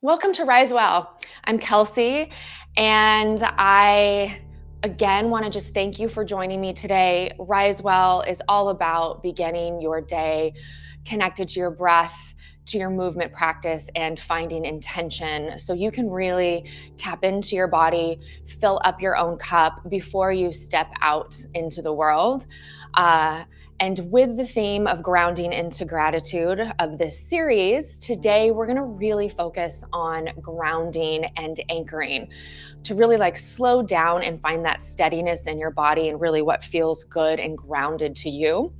Welcome to Rise Well. I'm Kelsey, and I again want to just thank you for joining me today. Rise Well is all about beginning your day connected to your breath, to your movement practice, and finding intention so you can really tap into your body, fill up your own cup before you step out into the world. And with the theme of grounding into gratitude of this series, today we're going to really focus on grounding and anchoring to really slow down and find that steadiness in your body and really what feels good and grounded to you.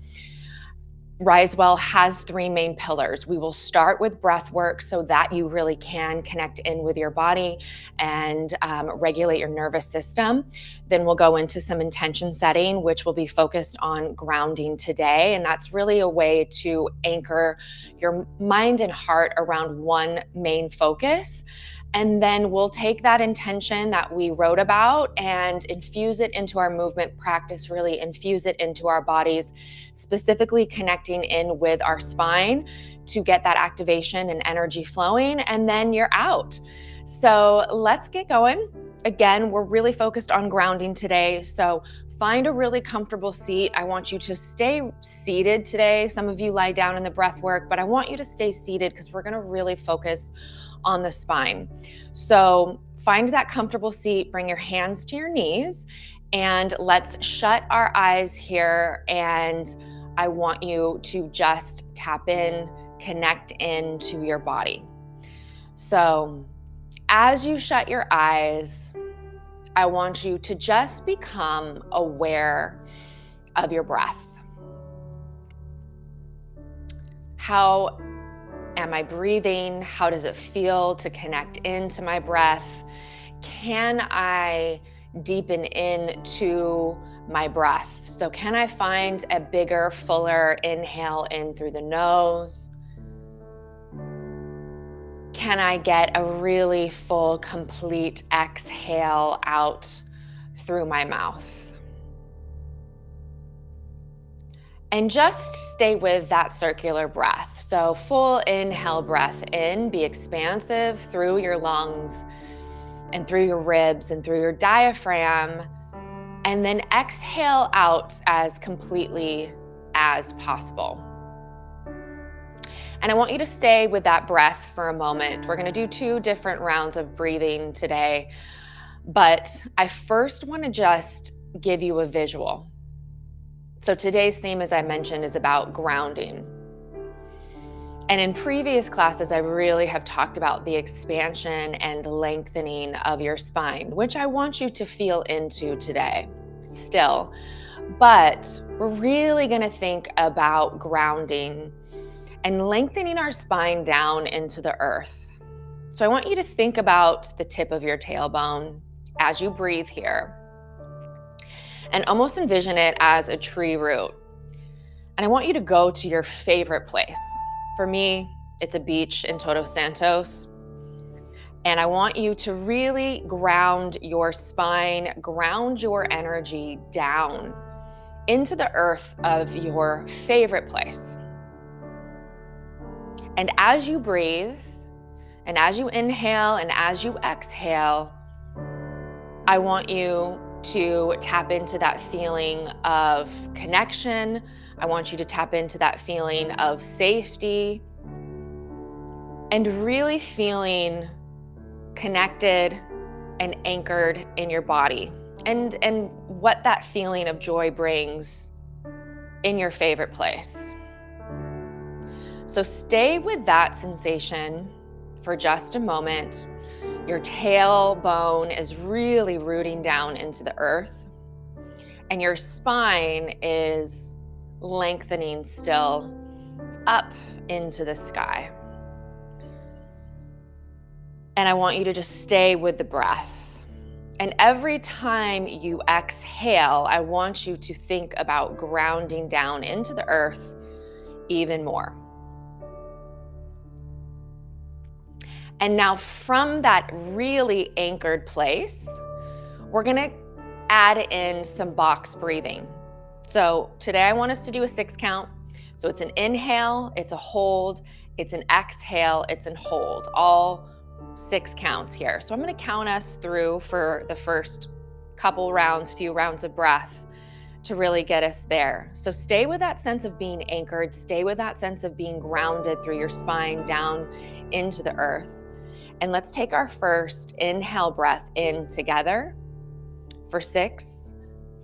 Rise Well has three main pillars. We will start with breath work so that you really can connect in with your body and regulate your nervous system. Then we'll go into some intention setting, which will be focused on grounding today. And that's really a way to anchor your mind and heart around one main focus. And then we'll take that intention that we wrote about and infuse it into our movement practice, really infuse it into our bodies, specifically connecting in with our spine to get that activation and energy flowing, and then you're out. So let's get going. Again, we're really focused on grounding today. So find a really comfortable seat. I want you to stay seated today. Some of you lie down in the breath work, but I want you to stay seated because we're going to really focus on the spine. So find that comfortable seat, bring your hands to your knees, and let's shut our eyes here. And I want you to just tap in, connect into your body. So as you shut your eyes, I want you to just become aware of your breath. How am I breathing? How does it feel to connect into my breath? Can I deepen into my breath? So can I find a bigger, fuller inhale in through the nose? Can I get a really full, complete exhale out through my mouth? And just stay with that circular breath. So full inhale breath in, be expansive through your lungs and through your ribs and through your diaphragm. And then exhale out as completely as possible. And I want you to stay with that breath for a moment. We're going to do 2 different rounds of breathing today, but I first want to just give you a visual. So today's theme, as I mentioned, is about grounding. And in previous classes, I really have talked about the expansion and lengthening of your spine, which I want you to feel into today still. But we're really going to think about grounding and lengthening our spine down into the earth. So I want you to think about the tip of your tailbone as you breathe here. And almost envision it as a tree root. And I want you to go to your favorite place. For me, it's a beach in Todos Santos. And I want you to really ground your spine, ground your energy down into the earth of your favorite place. And as you breathe, and as you inhale, and as you exhale, I want you to tap into that feeling of connection. I want you to tap into that feeling of safety and really feeling connected and anchored in your body and what that feeling of joy brings in your favorite place. So stay with that sensation for just a moment. Your tailbone is really rooting down into the earth, and your spine is lengthening still up into the sky. And I want you to just stay with the breath. And every time you exhale, I want you to think about grounding down into the earth even more. And now from that really anchored place, we're gonna add in some box breathing. So today I want us to do a 6 count. So it's an inhale, it's a hold, it's an exhale, it's an hold, all 6 counts here. So I'm going to count us through for the first few rounds of breath to really get us there. So stay with that sense of being anchored, stay with that sense of being grounded through your spine down into the earth. And let's take our first inhale breath in together for 6,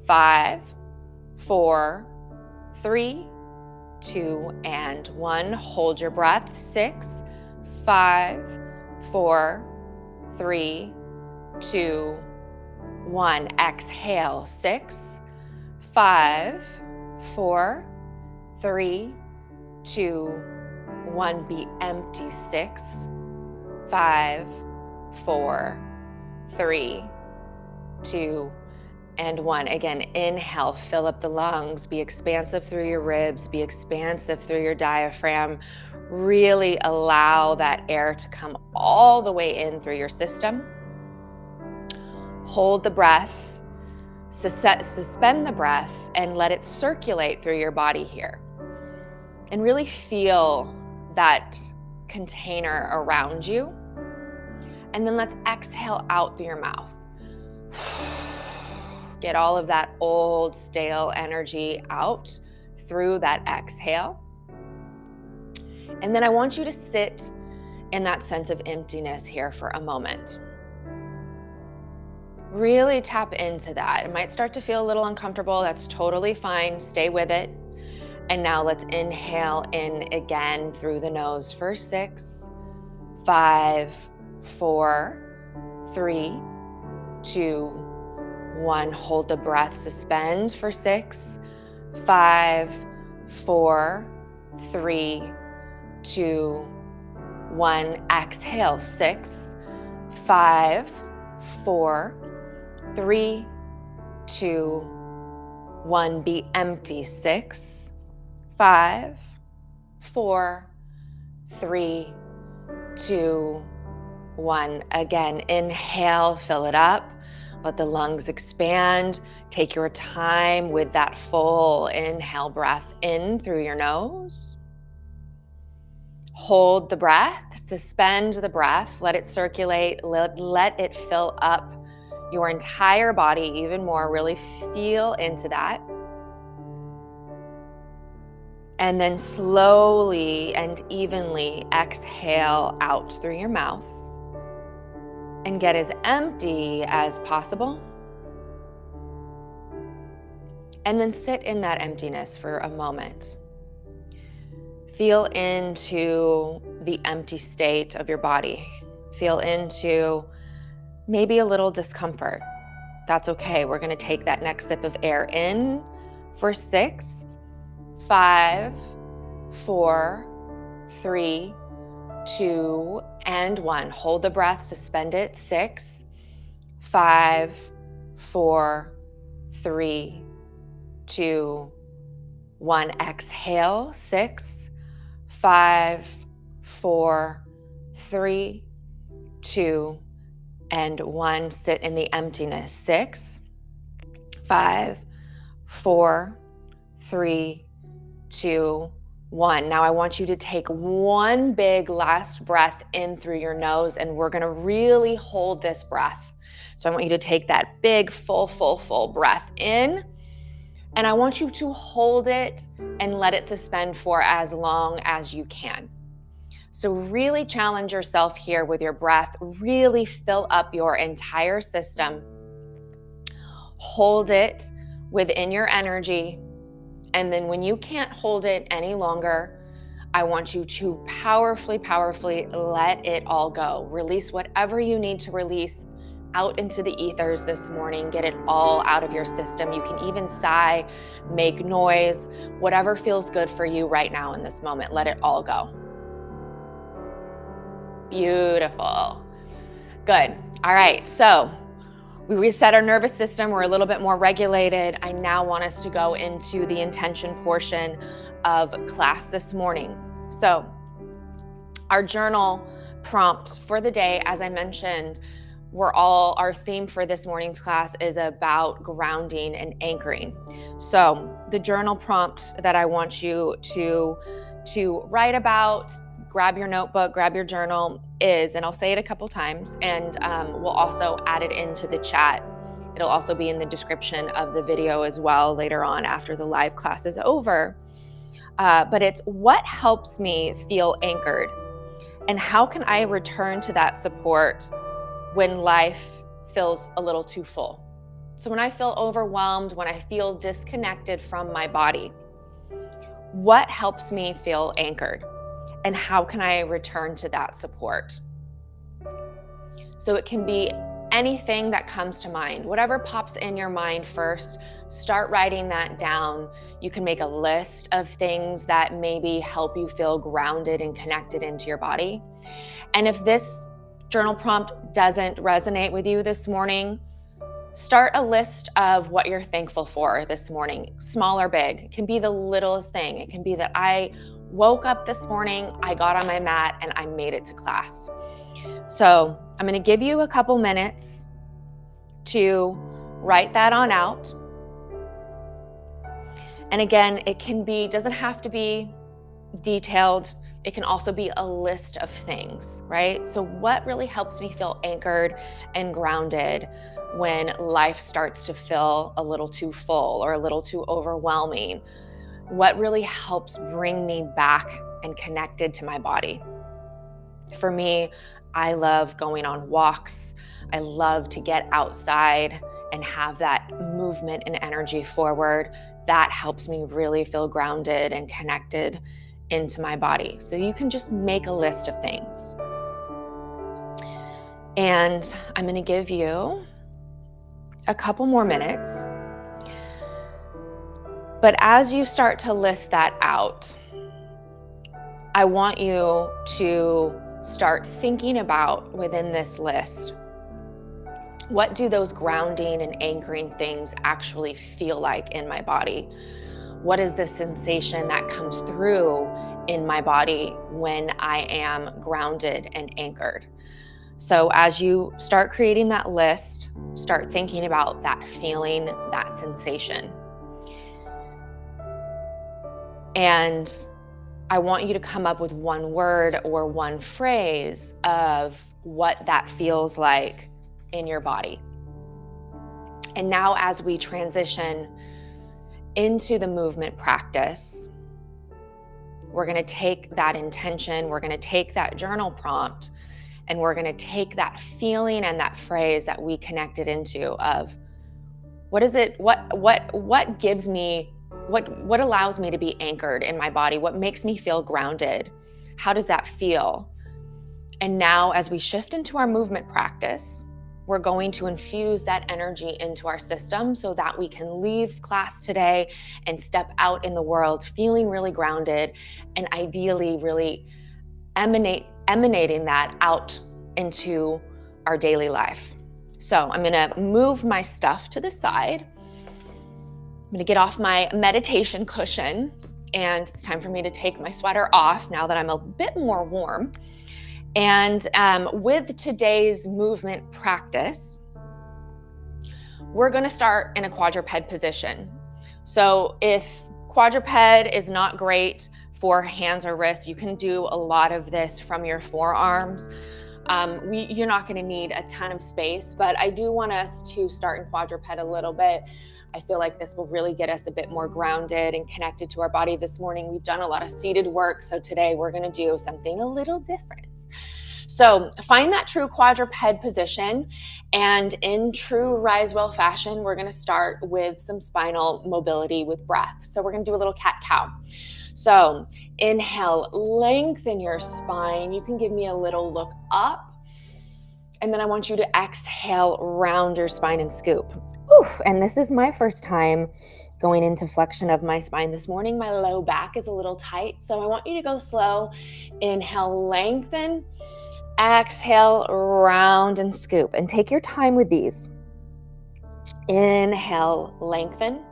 5, 4, 3, 2, and 1. Hold your breath. 6, 5, 4, 3, 2, 1. Exhale. 6, 5, 4, 3, 2, 1. Be empty. 6, 5, 4, 3, 2, and 1. Again, inhale, fill up the lungs, be expansive through your ribs, be expansive through your diaphragm. Really allow that air to come all the way in through your system. Hold the breath, suspend the breath, and let it circulate through your body here. And really feel that container around you. And then let's exhale out through your mouth. Get all of that old, stale energy out through that exhale. And then I want you to sit in that sense of emptiness here for a moment. Really tap into that. It might start to feel a little uncomfortable. That's totally fine. Stay with it. And now let's inhale in again through the nose for 6, 5, 4, 3, 2, 1. Hold the breath. Suspend for 6, 5, 4, 3, 2, 1. Exhale. 6, 5, 4, 3, 2, 1. Be empty. 6, 5, 4, 3, 2, 1. Again, inhale, fill it up. Let the lungs expand. Take your time with that full inhale breath in through your nose. Hold the breath, suspend the breath, let it circulate, let it fill up your entire body even more. Really feel into that. And then slowly and evenly exhale out through your mouth and get as empty as possible. And then sit in that emptiness for a moment. Feel into the empty state of your body. Feel into maybe a little discomfort. That's okay. We're going to take that next sip of air in for 6, 5, 4, 3, 2, and 1. Hold the breath, suspend it. 6, 5, 4, 3, 2, 1. Exhale. 6, 5, 4, 3, 2, and 1. Sit in the emptiness. 6, 5, 4, 3, 2, 1. Now I want you to take one big last breath in through your nose, and we're going to really hold this breath. So I want you to take that big, full breath in, and I want you to hold it and let it suspend for as long as you can. So really challenge yourself here with your breath. Really fill up your entire system. Hold it within your energy. And then when you can't hold it any longer, I want you to powerfully let it all go. Release whatever you need to release out into the ethers this morning. Get it all out of your system. You can even sigh, make noise, whatever feels good for you right now in this moment. Let it all go. Beautiful. Good. All right. So we reset our nervous system. We're a little bit more regulated. I now want us to go into the intention portion of class this morning. So our journal prompt for the day, as I mentioned, our theme for this morning's class is about grounding and anchoring. So the journal prompt that I want you to write about grab your notebook, grab your journal, is, and I'll say it a couple times, and we'll also add it into the chat. It'll also be in the description of the video as well later on after the live class is over. But it's what helps me feel anchored, and how can I return to that support when life feels a little too full? So when I feel overwhelmed, when I feel disconnected from my body, what helps me feel anchored? And how can I return to that support? So it can be anything that comes to mind. Whatever pops in your mind first, start writing that down. You can make a list of things that maybe help you feel grounded and connected into your body. And if this journal prompt doesn't resonate with you this morning, start a list of what you're thankful for this morning, small or big. It can be the littlest thing. It can be that I woke up this morning, I got on my mat, and I made it to class. So I'm going to give you a couple minutes to write that on out. And again, it doesn't have to be detailed. It can also be a list of things, right? So what really helps me feel anchored and grounded when life starts to feel a little too full or a little too overwhelming? What really helps bring me back and connected to my body? For me, I love going on walks. I love to get outside and have that movement and energy forward. That helps me really feel grounded and connected into my body. So you can just make a list of things. And I'm going to give you a couple more minutes. But as you start to list that out, I want you to start thinking about within this list, what do those grounding and anchoring things actually feel like in my body? What is the sensation that comes through in my body when I am grounded and anchored? So as you start creating that list, start thinking about that feeling, that sensation. And I want you to come up with one word or one phrase of what that feels like in your body. And now as we transition into the movement practice, we're going to take that intention, we're going to take that journal prompt, and we're going to take that feeling and that phrase that we connected into of what is it, what gives me, what allows me to be anchored in my body? What makes me feel grounded? How does that feel? And now as we shift into our movement practice, we're going to infuse that energy into our system so that we can leave class today and step out in the world feeling really grounded and ideally really emanating that out into our daily life. So I'm going to move my stuff to the side. I'm going to get off my meditation cushion, and it's time for me to take my sweater off now that I'm a bit more warm. And with today's movement practice, we're going to start in a quadruped position. So if quadruped is not great for hands or wrists, you can do a lot of this from your forearms. You're not going to need a ton of space, but I do want us to start in quadruped a little bit. I feel like this will really get us a bit more grounded and connected to our body. This morning, we've done a lot of seated work, so today we're going to do something a little different. So find that true quadruped position, and in true Rise Well fashion, we're going to start with some spinal mobility with breath. So we're going to do a little cat-cow. So inhale, lengthen your spine. You can give me a little look up. And then I want you to exhale, round your spine and scoop. Oof, and this is my first time going into flexion of my spine this morning. My low back is a little tight, so I want you to go slow. Inhale, lengthen. Exhale, round and scoop. And take your time with these. Inhale, lengthen.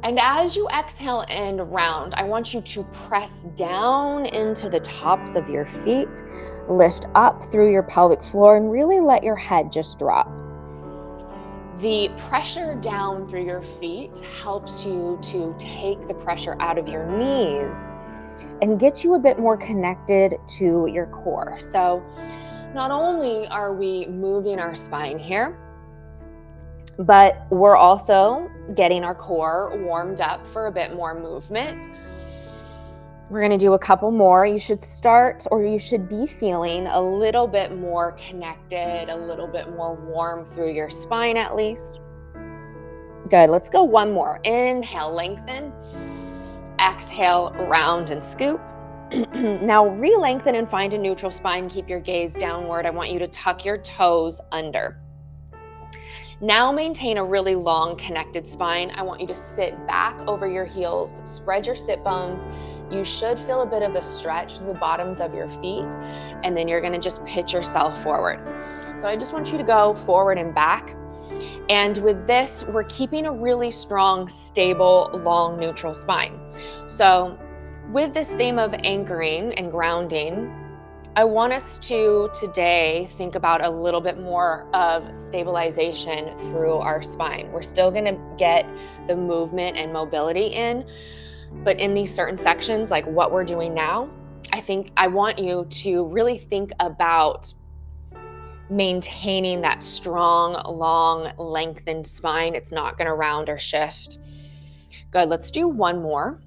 And as you exhale and round, I want you to press down into the tops of your feet, lift up through your pelvic floor, and really let your head just drop. The pressure down through your feet helps you to take the pressure out of your knees and get you a bit more connected to your core. So not only are we moving our spine here, but we're also getting our core warmed up for a bit more movement. We're going to do a couple more. You should start, or you should be feeling a little bit more connected, a little bit more warm through your spine at least. Good. Let's go one more. Inhale, lengthen. Exhale, round and scoop. Now re-lengthen and find a neutral spine. Keep your gaze downward. I want you to tuck your toes under. Now maintain a really long connected spine. I want you to sit back over your heels, spread your sit bones. You should feel a bit of a stretch to the bottoms of your feet, and then you're gonna just pitch yourself forward. So I just want you to go forward and back. And with this, we're keeping a really strong, stable, long, neutral spine. So with this theme of anchoring and grounding, I want us to today think about a little bit more of stabilization through our spine. We're still going to get the movement and mobility in, but in these certain sections, like what we're doing now, I want you to really think about maintaining that strong, long, lengthened spine. It's not going to round or shift. Good. Let's do one more.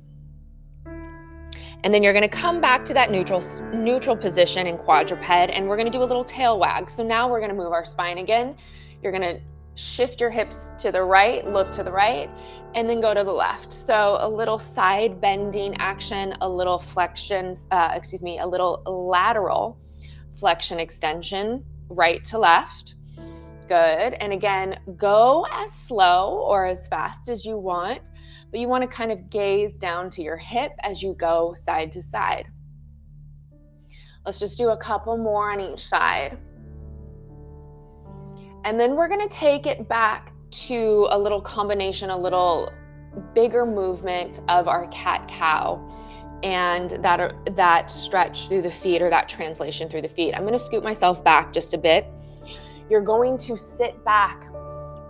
And then you're going to come back to that neutral position in quadruped, and we're going to do a little tail wag. So now we're going to move our spine again. You're going to shift your hips to the right, look to the right, and then go to the left. So a little side bending action, a little a little lateral flexion extension, right to left. Good. And again, go as slow or as fast as you want, but you want to kind of gaze down to your hip as you go side to side. Let's just do a couple more on each side. And then we're going to take it back to a little combination, a little bigger movement of our cat-cow and that stretch through the feet, or that translation through the feet. I'm going to scoot myself back just a bit. You're going to sit back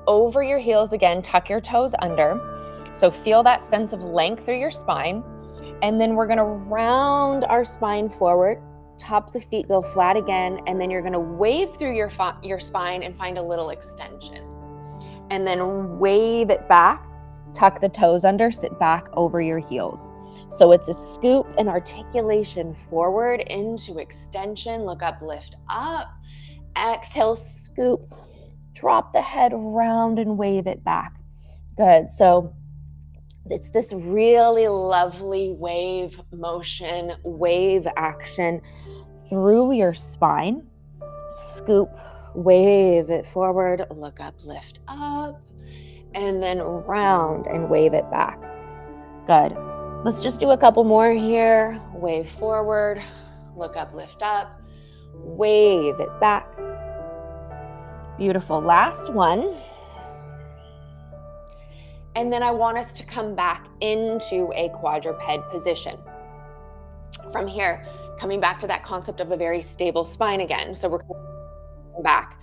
over your heels again, tuck your toes under. So feel that sense of length through your spine. And then we're going to round our spine forward. Tops of feet go flat again. And then you're going to wave through your spine and find a little extension. And then wave it back, tuck the toes under, sit back over your heels. So it's a scoop and articulation forward into extension. Look up, lift up. Exhale, scoop, drop the head round and wave it back. Good. So it's this really lovely wave motion, wave action through your spine. Scoop, wave it forward, look up, lift up, and then round and wave it back. Good. Let's just do a couple more here. Wave forward, look up, lift up, wave it back. Beautiful. Last one. And then I want us to come back into a quadruped position. From here, coming back to that concept of a very stable spine again. So we're coming back.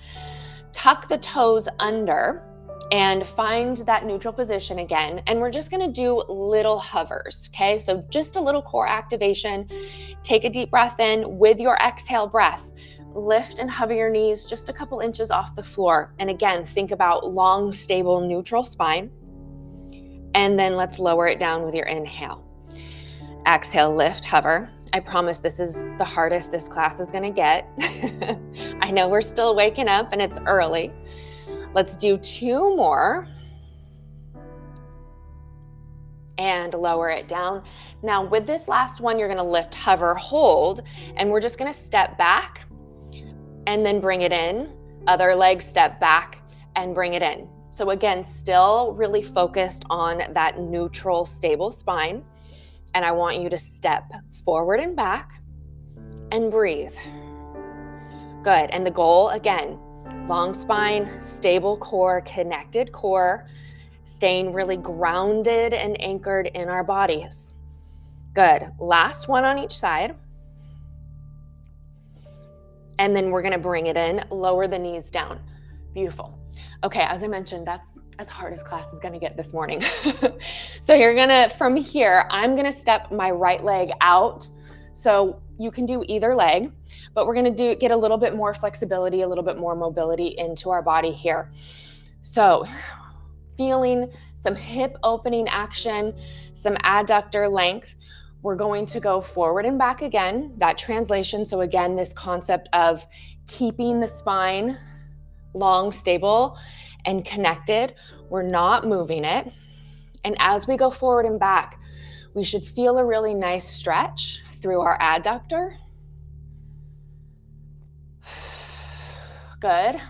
Tuck the toes under and find that neutral position again. And we're just going to do little hovers, okay? So just a little core activation. Take a deep breath in. With your exhale breath, lift and hover your knees just a couple inches off the floor. And again, think about long, stable, neutral spine. And then let's lower it down with your inhale. Exhale, lift, hover. I promise this is the hardest this class is going to get. I know we're still waking up and it's early. Let's do two more. And lower it down. Now with this last one, you're going to lift, hover, hold, and we're just going to step back and then bring it in. Other leg, step back and bring it in. So again, still really focused on that neutral, stable spine. And I want you to step forward and back and breathe. Good. And the goal, again, long spine, stable core, connected core, staying really grounded and anchored in our bodies. Good. Last one on each side. And then we're going to bring it in, lower the knees down. Beautiful. Okay, as I mentioned, that's as hard as class is gonna get this morning. So you're gonna, from here, I'm gonna step my right leg out. So you can do either leg, but we're gonna get a little bit more flexibility, a little bit more mobility into our body here. So feeling some hip opening action, some adductor length. We're going to go forward and back again, that translation. So again, this concept of keeping the spine long, stable, and connected. We're not moving it. And as we go forward and back, we should feel a really nice stretch through our adductor. Good.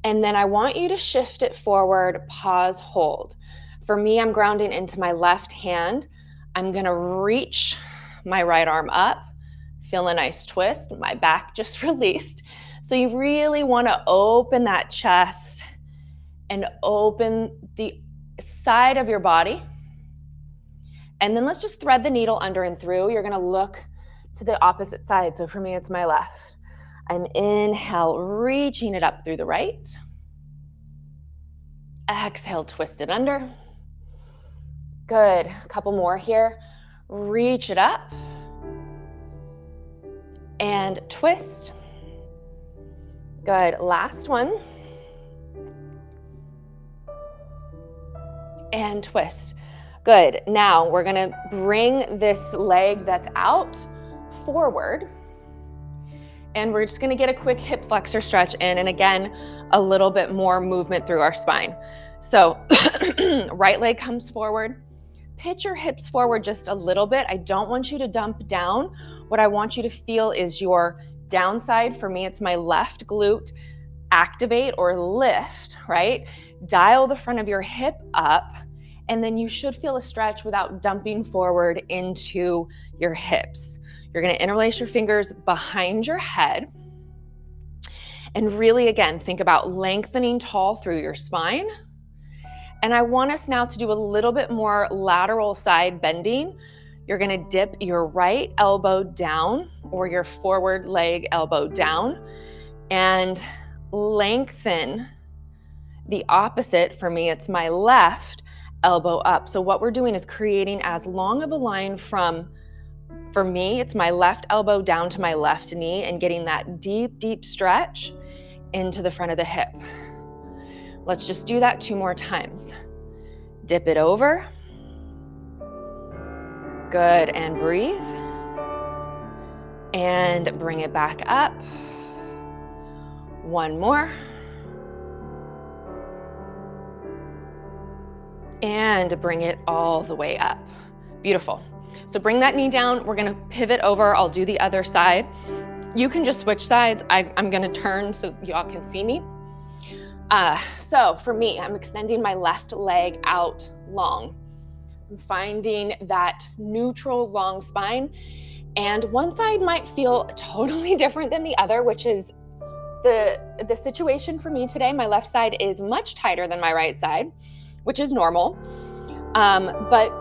And then I want you to shift it forward, pause, hold. For me, I'm grounding into my left hand. I'm gonna reach my right arm up, feel a nice twist, my back just released. So you really wanna open that chest and open the side of your body. And then let's just thread the needle under and through. You're gonna look to the opposite side. So for me, it's my left. I'm inhale, reaching it up through the right. Exhale, twist it under. Good, a couple more here. Reach it up and twist. Good, last one. And twist. Good, now we're gonna bring this leg that's out forward. And we're just gonna get a quick hip flexor stretch in, and again, a little bit more movement through our spine. So right leg comes forward, pitch your hips forward just a little bit. I don't want you to dump down. What I want you to feel is your downside. For me, it's my left glute, activate or lift, right? Dial the front of your hip up, and then you should feel a stretch without dumping forward into your hips. You're gonna interlace your fingers behind your head. And really, again, think about lengthening tall through your spine. And I want us now to do a little bit more lateral side bending. You're gonna dip your right elbow down or your forward leg elbow down and lengthen the opposite. For me, it's my left elbow up. So what we're doing is creating as long of a line from, for me, it's my left elbow down to my left knee and getting that deep, deep stretch into the front of the hip. Let's just do that 2 more times. Dip it over. Good, and breathe. And bring it back up. 1 more. And bring it all the way up. Beautiful. So bring that knee down. We're gonna pivot over. I'll do the other side. You can just switch sides. I'm gonna turn so y'all can see me. So for me, I'm extending my left leg out long. I'm finding that neutral long spine. And one side might feel totally different than the other, which is the situation for me today. My left side is much tighter than my right side, which is normal. But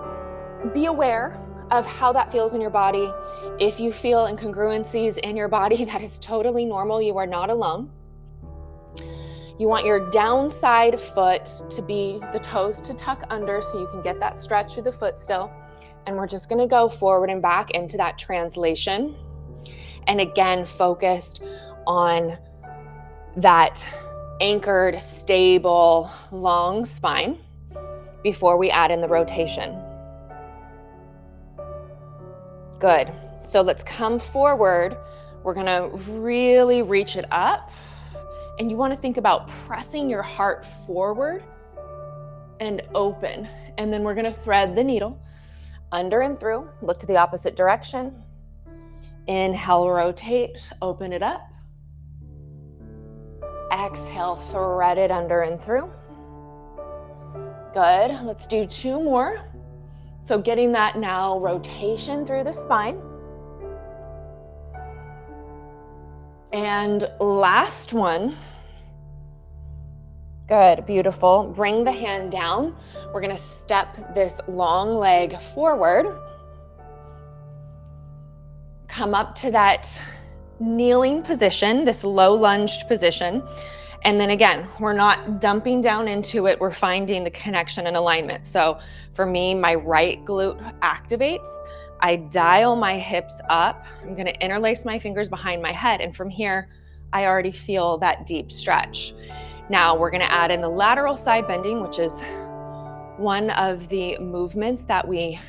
be aware of how that feels in your body. If you feel incongruencies in your body, that is totally normal. You are not alone. You want your downside foot to be the toes to tuck under so you can get that stretch through the foot still. And we're just gonna go forward and back into that translation. And again, focused on that anchored, stable, long spine before we add in the rotation. Good. So let's come forward. We're gonna really reach it up. And you wanna think about pressing your heart forward and open. And then we're gonna thread the needle under and through. Look to the opposite direction. Inhale, rotate, open it up. Exhale, thread it under and through. Good, let's do 2 more. So getting that now rotation through the spine. And last one. Good, beautiful. Bring the hand down. We're gonna step this long leg forward. Come up to that kneeling position, this low lunged position. And then again, we're not dumping down into it. We're finding the connection and alignment. So for me, my right glute activates. I dial my hips up. I'm going to interlace my fingers behind my head. And from here, I already feel that deep stretch. Now we're going to add in the lateral side bending, which is one of the movements that we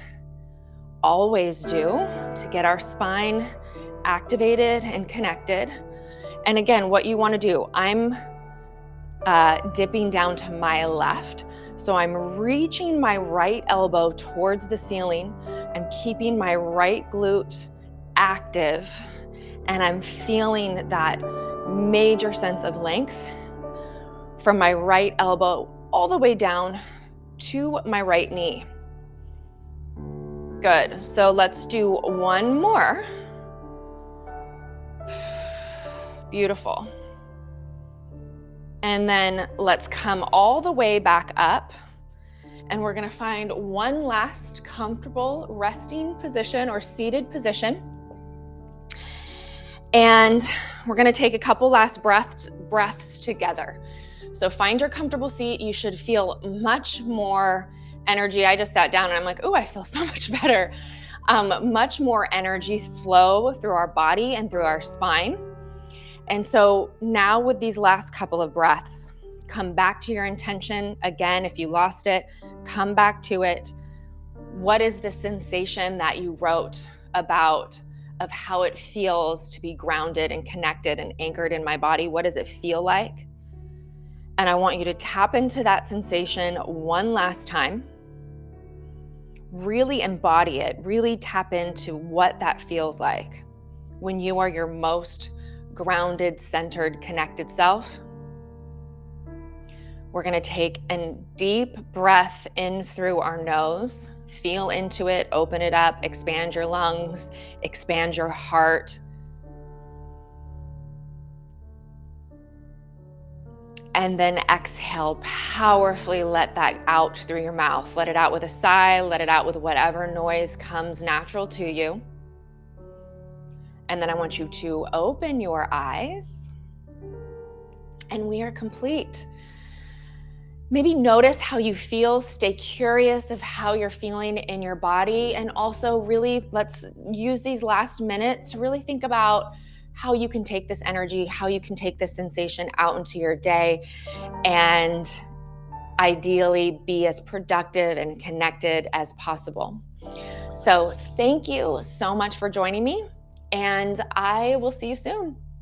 always do to get our spine activated and connected. And again, what you want to do, I'm dipping down to my left. So I'm reaching my right elbow towards the ceiling. I'm keeping my right glute active, and I'm feeling that major sense of length from my right elbow all the way down to my right knee. Good. So let's do one more. Beautiful. And then let's come all the way back up, and we're going to find one last comfortable resting position or seated position. And we're going to take a couple last breaths together. So find your comfortable seat. You should feel much more energy. I just sat down and I'm like, oh, I feel so much better. Much more energy flow through our body and through our spine. And so now with these last couple of breaths, come back to your intention. Again, if you lost it, come back to it. What is the sensation that you wrote about of how it feels to be grounded and connected and anchored in my body? What does it feel like? And I want you to tap into that sensation one last time. Really embody it. Really tap into what that feels like when you are your most grounded, centered, connected self. We're going to take a deep breath in through our nose. Feel into it, open it up, expand your lungs, expand your heart. And then exhale, powerfully let that out through your mouth. Let it out with a sigh, let it out with whatever noise comes natural to you. And then I want you to open your eyes, and we are complete. Maybe notice how you feel. Stay curious of how you're feeling in your body. And also really, let's use these last minutes to really think about how you can take this energy, how you can take this sensation out into your day, and ideally be as productive and connected as possible. So thank you so much for joining me, and I will see you soon.